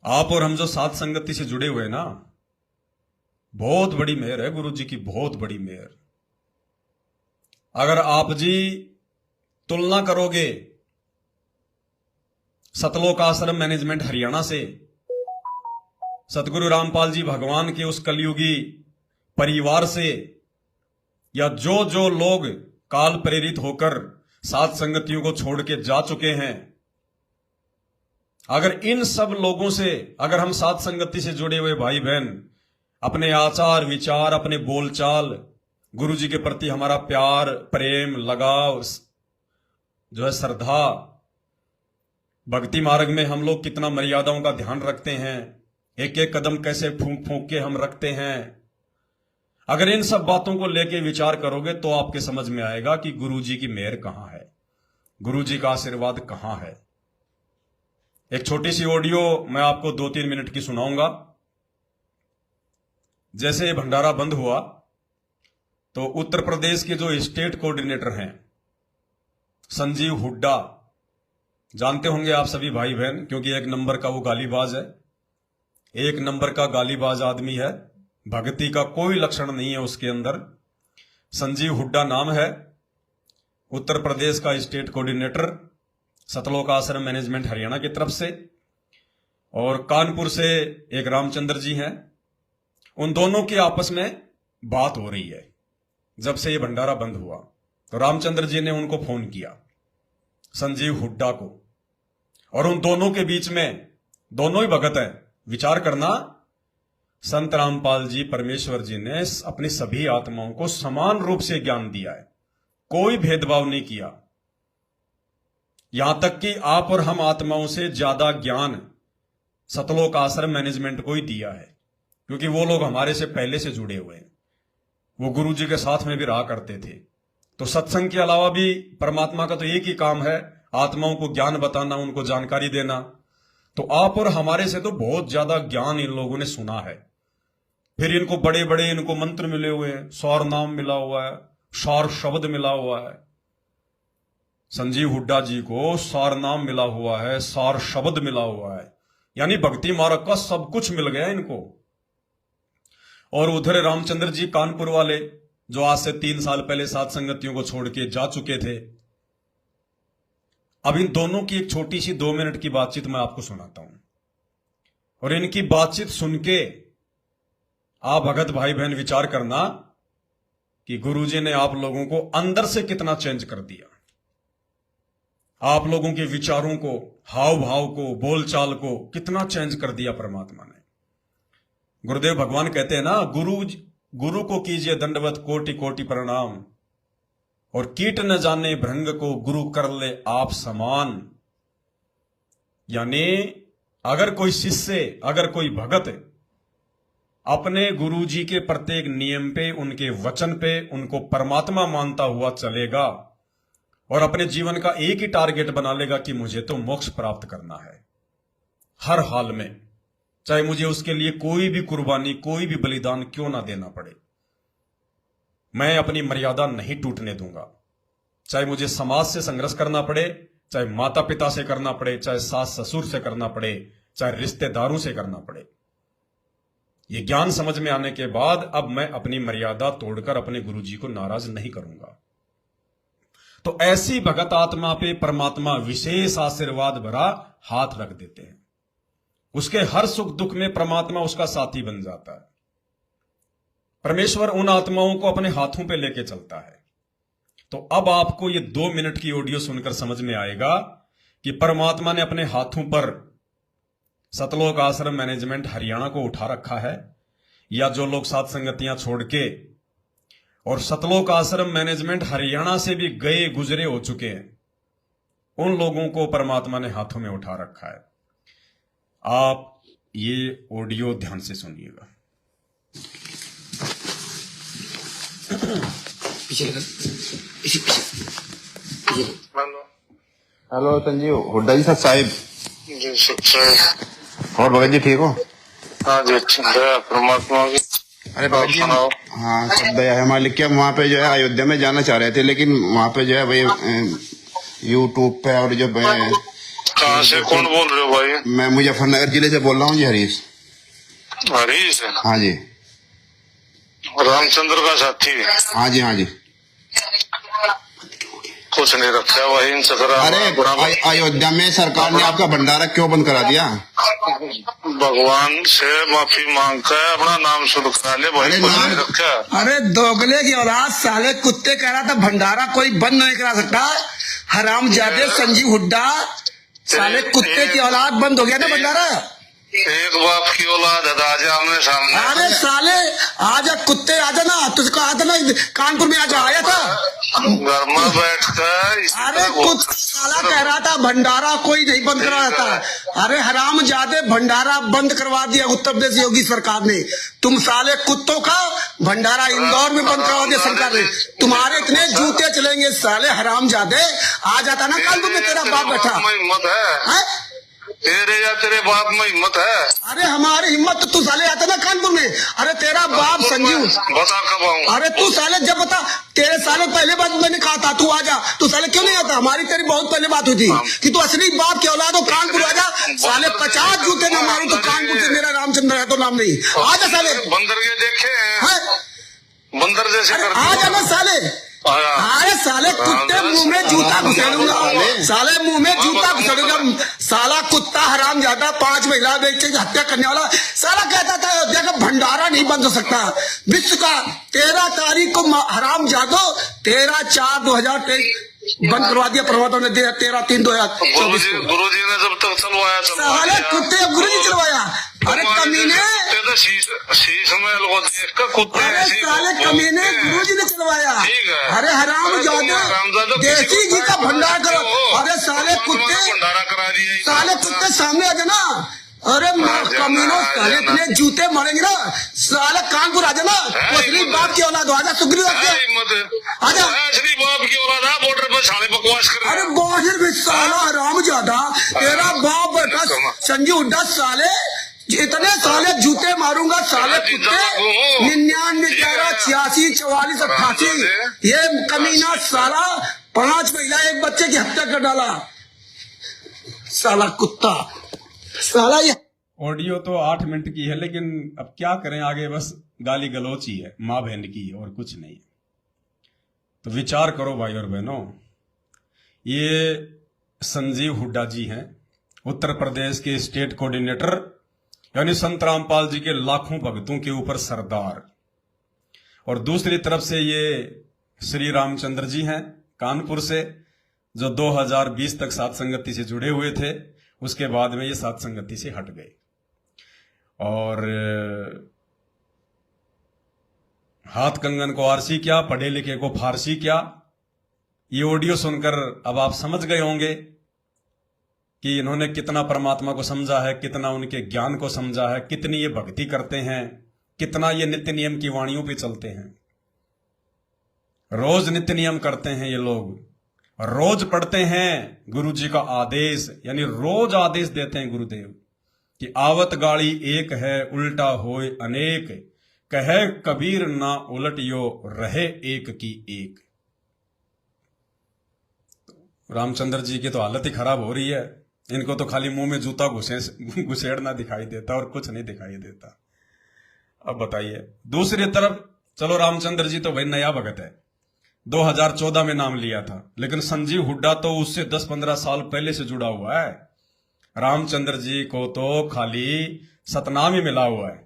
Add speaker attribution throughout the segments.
Speaker 1: आप और हम जो साथ संगति से जुड़े हुए ना, बहुत बड़ी मेहर है गुरु जी की, बहुत बड़ी मेहर। अगर आप जी तुलना करोगे सतलोक आश्रम मैनेजमेंट हरियाणा से, सतगुरु रामपाल जी भगवान के उस कलयुगी परिवार से, या जो जो लोग काल प्रेरित होकर सात संगतियों को छोड़ के जा चुके हैं, अगर इन सब लोगों से, अगर हम सात संगति से जुड़े हुए भाई बहन अपने आचार विचार, अपने बोलचाल, गुरु जी के प्रति हमारा प्यार, प्रेम, लगाव, जो है श्रद्धा, भक्ति मार्ग में हम लोग कितना मर्यादाओं का ध्यान रखते हैं, एक एक कदम कैसे फूंक फूंक के हम रखते हैं, अगर इन सब बातों को लेके विचार करोगे तो आपके समझ में आएगा कि गुरु जी की मेहर कहां है, गुरु जी का आशीर्वाद कहां है। एक छोटी सी ऑडियो मैं आपको 2-3 मिनट की सुनाऊंगा। जैसे ये भंडारा बंद हुआ तो उत्तर प्रदेश के जो स्टेट कोऑर्डिनेटर हैं संजीव हुड्डा, जानते होंगे आप सभी भाई बहन, क्योंकि एक नंबर का वो गालीबाज है, एक नंबर का गालीबाज आदमी है, भक्ति का कोई लक्षण नहीं है उसके अंदर। संजीव हुड्डा नाम है, उत्तर प्रदेश का स्टेट कोऑर्डिनेटर सतलोक आश्रम मैनेजमेंट हरियाणा की तरफ से, और कानपुर से एक रामचंद्र जी हैं। उन दोनों की आपस में बात हो रही है। जब से ये भंडारा बंद हुआ तो रामचंद्र जी ने उनको फोन किया, संजीव हुड्डा को, और उन दोनों के बीच में, दोनों ही भगत हैं, विचार करना, संत रामपाल जी परमेश्वर जी ने अपनी सभी आत्माओं को समान रूप से ज्ञान दिया है, कोई भेदभाव नहीं किया। यहां तक कि आप और हम आत्माओं से ज्यादा ज्ञान सतलोक आश्रम मैनेजमेंट को ही दिया है, क्योंकि वो लोग हमारे से पहले से जुड़े हुए हैं, वो गुरु जी के साथ में भी रहा करते थे। तो सत्संग के अलावा भी परमात्मा का तो एक ही काम है, आत्माओं को ज्ञान बताना, उनको जानकारी देना। तो आप और हमारे से तो बहुत ज्यादा ज्ञान इन लोगों ने सुना है। फिर इनको बड़े बड़े इनको मंत्र मिले हुए हैं, सौर नाम मिला हुआ है, सौर शब्द मिला हुआ है। संजीव हुड्डा जी को सौर नाम मिला हुआ है, सौर शब्द मिला हुआ है, यानी भक्ति मार्ग का सब कुछ मिल गया इनको। और उधर रामचंद्र जी कानपुर वाले, जो आज से 3 साल पहले सात संगतियों को छोड़ के जा चुके थे। अब इन दोनों की एक छोटी सी 2 मिनट की बातचीत मैं आपको सुनाता हूं, और इनकी बातचीत सुन के आप भगत भाई बहन विचार करना कि गुरुजी ने आप लोगों को अंदर से कितना चेंज कर दिया, आप लोगों के विचारों को, हाव भाव को, बोलचाल को कितना चेंज कर दिया परमात्मा ने। गुरुदेव भगवान कहते हैं ना, गुरु को कीजिए दंडवत कोटि कोटि प्रणाम, और कीट न जाने भृंग को गुरु कर ले आप समान। यानी अगर कोई शिष्य, अगर कोई भगत अपने गुरु जी के प्रत्येक नियम पे, उनके वचन पे, उनको परमात्मा मानता हुआ चलेगा और अपने जीवन का एक ही टारगेट बना लेगा कि मुझे तो मोक्ष प्राप्त करना है हर हाल में, चाहे मुझे उसके लिए कोई भी कुर्बानी, कोई भी बलिदान क्यों ना देना पड़े, मैं अपनी मर्यादा नहीं टूटने दूंगा, चाहे मुझे समाज से संघर्ष करना पड़े, चाहे माता पिता से करना पड़े, चाहे सास ससुर से करना पड़े, चाहे रिश्तेदारों से करना पड़े। ये ज्ञान समझ में आने के बाद अब मैं अपनी मर्यादा तोड़कर अपने गुरु जी को नाराज नहीं करूंगा। तो ऐसी भगत आत्मा पे परमात्मा विशेष आशीर्वाद भरा हाथ रख देते हैं, उसके हर सुख दुख में परमात्मा उसका साथी बन जाता है। परमेश्वर उन आत्माओं को अपने हाथों पे लेके चलता है। तो अब आपको ये 2 मिनट की ऑडियो सुनकर समझ में आएगा कि परमात्मा ने अपने हाथों पर सतलोक आश्रम मैनेजमेंट हरियाणा को उठा रखा है, या जो लोग सात संगतियां छोड़ के और सतलोक आश्रम मैनेजमेंट हरियाणा से भी गए गुजरे हो चुके हैं, उन लोगों को परमात्मा ने हाथों में उठा रखा है। आप ये ऑडियो ध्यान से सुनिएगा।
Speaker 2: हेलो संजीव हुड्डा जी साहब
Speaker 3: जी सच्चाई।
Speaker 2: और भगत जी ठीक हो?
Speaker 3: हाँ जी, अच्छी दया परमात्मा की।
Speaker 2: अरे भगत जी, हाँ सब दया है हमारे लिए। वहाँ पे जो है अयोध्या में जाना चाह रहे थे, लेकिन वहाँ पे जो है भाई यूट्यूब पे और जो
Speaker 3: कहाँ से कौन बोल रहे हो भाई?
Speaker 2: मैं मुजफ्फरनगर जिले से बोल रहा हूँ जी, हरीश।
Speaker 3: हरीश?
Speaker 2: हाँ जी।
Speaker 3: रामचंद्र का साथी?
Speaker 2: हाँ जी, हाँ जी।
Speaker 3: कुछ नहीं रखा भाई इन चक्रा।
Speaker 2: अरे अयोध्या में सरकार ने आपका भंडारा क्यों बंद करा दिया?
Speaker 3: भगवान से माफी मांग कर अपना नाम शुरू करा ले भाई। कुछ नहीं रखा।
Speaker 4: अरे दोगले की औलाद, साले कुत्ते कह रहा था भंडारा कोई बंद नहीं करा सकता। हरामजादे संजीव हुड्डा, साले कुत्ते की औलाद, बंद हो गया ना भंडारा।
Speaker 3: एक बाप की औलाद है, आजा आमने सामने।
Speaker 4: अरे साले आजा, कुत्ते आजा ना, तुझको आता ना कानपुर में आजा, आया था
Speaker 3: घर में बैठ कर।
Speaker 4: अरे कुत्ता साला कह रहा था भंडारा कोई नहीं बंद करा था। अरे हरामजादे, भंडारा बंद करवा दिया उत्तर प्रदेश योगी सरकार ने। तुम साले कुत्तों का भंडारा इंदौर में बंद करवा दिया सरकार ने। तुम्हारे इतने जूते चलेंगे साले हरामजादे। आ जाता ना कानपुर में तेरा बाप बैठा
Speaker 3: हिम्मत है तेरे या तेरे बाप में हिम्मत है?
Speaker 4: अरे हमारी हिम्मत तो तू साले आता ना कानपुर में। अरे तेरा बाप संजीव,
Speaker 3: बता कब आऊं?
Speaker 4: अरे तू साले जब बता, तेरे साले पहले बात मैंने कहा था तू आजा, तू साले क्यों नहीं आता? हमारी तेरी बहुत पहले बात हुई थी कि तू असली बाप की औलाद हो, कानपुर आजा। साले 50 जूते ना मारू तो कानपुर से मेरा रामचंद्र है तो नाम नहीं। आजा साले।
Speaker 3: बंदर के देखे हैं? बंदर जैसे
Speaker 4: आजा ना साले। अरे साले कुत्ते, मुंह में जूता घुसेड़ूंगा, साले मुंह में जूता घुसेड़ूंगा। साला कुत्ता हराम जाता, 5 महिला बेच के हत्या करने वाला साला कहता था अयोध्या का भंडारा नहीं बंद हो सकता विश्व का। 13 तारीख को हराम जादो 13/4/2023 बंद करवा दिया प्रभातों ने, 13/3/2024।
Speaker 3: गुरु जी ने जब तक चलवाया
Speaker 4: साले कुत्ते गुरु जी चलवाया। अरे कमीने,
Speaker 3: शीश में लोग देख कर कुत्ते।
Speaker 4: अरे साले कमीने, गुरु जी ने चलवाया। अरे हरामजादे, देसी घी का भंडार करो। अरे साले कुत्ते,
Speaker 3: भंडारा करा दिया।
Speaker 4: साले कुत्ते सामने आ जाना। अरे कमीनों, साले इतने जूते मारेंगे ना, साले कानपुर आ जाना। असली बाप की औलाद आजा, सुग्रीव आजा।
Speaker 3: असली बाप की औलाद है, बॉर्डर पर साले बकवास कर।
Speaker 4: अरे बॉर्डर में साला हरामजादा, तेरा बाप बेटा संजीव हुड्डा, साले इतने साले जूते मारूंगा साले कुत्ते। 99 11 86 44 88 ये कमीना साला 5 महिला 1 बच्चे की हत्या कर डाला साला कुत्ता साला। ये
Speaker 1: ऑडियो तो 8 मिनट की है, लेकिन अब क्या करें, आगे बस गाली गलौच ही है, माँ बहन की और कुछ नहीं। तो विचार करो भाई और बहनों, ये संजीव हुड्डा जी हैं, उत्तर प्रदेश के स्टेट कोऑर्डिनेटर, यानी संत रामपाल जी के लाखों भक्तों के ऊपर सरदार। और दूसरी तरफ से ये श्री रामचंद्र जी हैं कानपुर से, जो 2020 तक सात संगति से जुड़े हुए थे। उसके बाद में ये सात संगति से हट गए और हाथ कंगन को आरसी क्या, पढ़े लिखे को फारसी क्या। ये ऑडियो सुनकर अब आप समझ गए होंगे कि इन्होंने कितना परमात्मा को समझा है, कितना उनके ज्ञान को समझा है, कितनी ये भक्ति करते हैं, कितना ये नित्य नियम की वाणियों पे चलते हैं। रोज नित्य नियम करते हैं ये लोग, रोज पढ़ते हैं गुरु जी का आदेश, यानी रोज आदेश देते हैं गुरुदेव कि आवत गाड़ी एक है, उल्टा होए अनेक, कहे कबीर ना उलटियो, रहे एक की एक। रामचंद्र जी की तो हालत ही खराब हो रही है। इनको तो खाली मुंह में जूता घुसेड़ना दिखाई देता और कुछ नहीं दिखाई देता। अब बताइए, दूसरी तरफ चलो रामचंद्र जी तो भाई नया भगत है, 2014 में नाम लिया था, लेकिन संजीव हुड्डा तो उससे 10-15 साल पहले से जुड़ा हुआ है। रामचंद्र जी को तो खाली सतनाम ही मिला हुआ है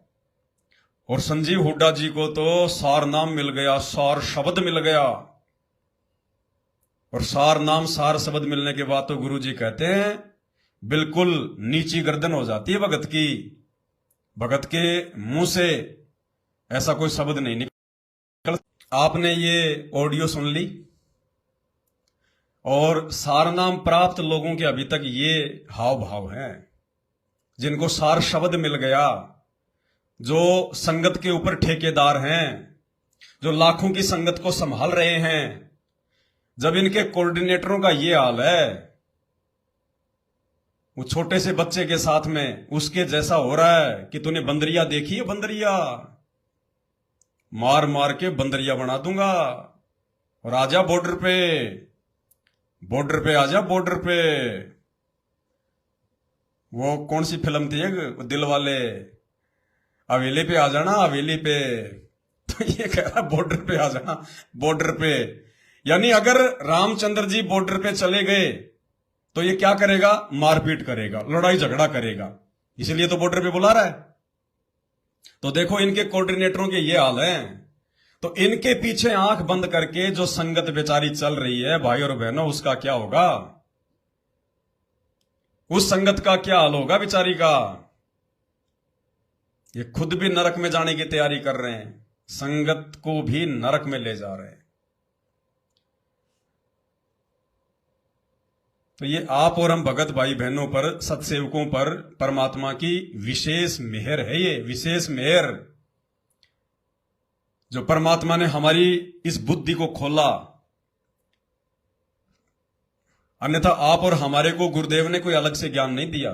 Speaker 1: और संजीव हुड्डा जी को तो सार नाम मिल गया, सार शब्द मिल गया। और सार नाम सार शब्द मिलने के बाद तो गुरु जी कहते हैं बिल्कुल नीची गर्दन हो जाती है भगत की। भगत के मुंह से ऐसा कोई शब्द नहीं निकल। आपने ये ऑडियो सुन ली और सार नाम प्राप्त लोगों के अभी तक ये हाव भाव हैं, जिनको सार शब्द मिल गया, जो संगत के ऊपर ठेकेदार हैं, जो लाखों की संगत को संभाल रहे हैं। जब इनके कोऑर्डिनेटरों का ये हाल है, वो छोटे से बच्चे के साथ में उसके जैसा हो रहा है कि तूने बंदरिया देखी है, बंदरिया मार मार के बंदरिया बना दूंगा और आजा बॉर्डर पे आजा बॉर्डर पे। वो कौन सी फिल्म थी एक, दिल वाले, हवेली पे आ जाना हवेली पे। तो ये कह रहा बॉर्डर पे आ जाना, बॉर्डर पे। यानी अगर रामचंद्र जी बॉर्डर पे चले गए तो ये क्या करेगा, मारपीट करेगा, लड़ाई झगड़ा करेगा, इसलिए तो बॉर्डर पे बुला रहा है। तो देखो इनके कोऑर्डिनेटरों के ये हाल है। तो इनके पीछे आंख बंद करके जो संगत बेचारी चल रही है भाई और बहनों, उसका क्या होगा, उस संगत का क्या हाल होगा बेचारी का। ये खुद भी नरक में जाने की तैयारी कर रहे हैं, संगत को भी नरक में ले जा रहे हैं। तो ये आप और हम भगत भाई बहनों पर, सत्सेवकों पर परमात्मा की विशेष मेहर है। ये विशेष मेहर जो परमात्मा ने हमारी इस बुद्धि को खोला। अन्यथा आप और हमारे को गुरुदेव ने कोई अलग से ज्ञान नहीं दिया।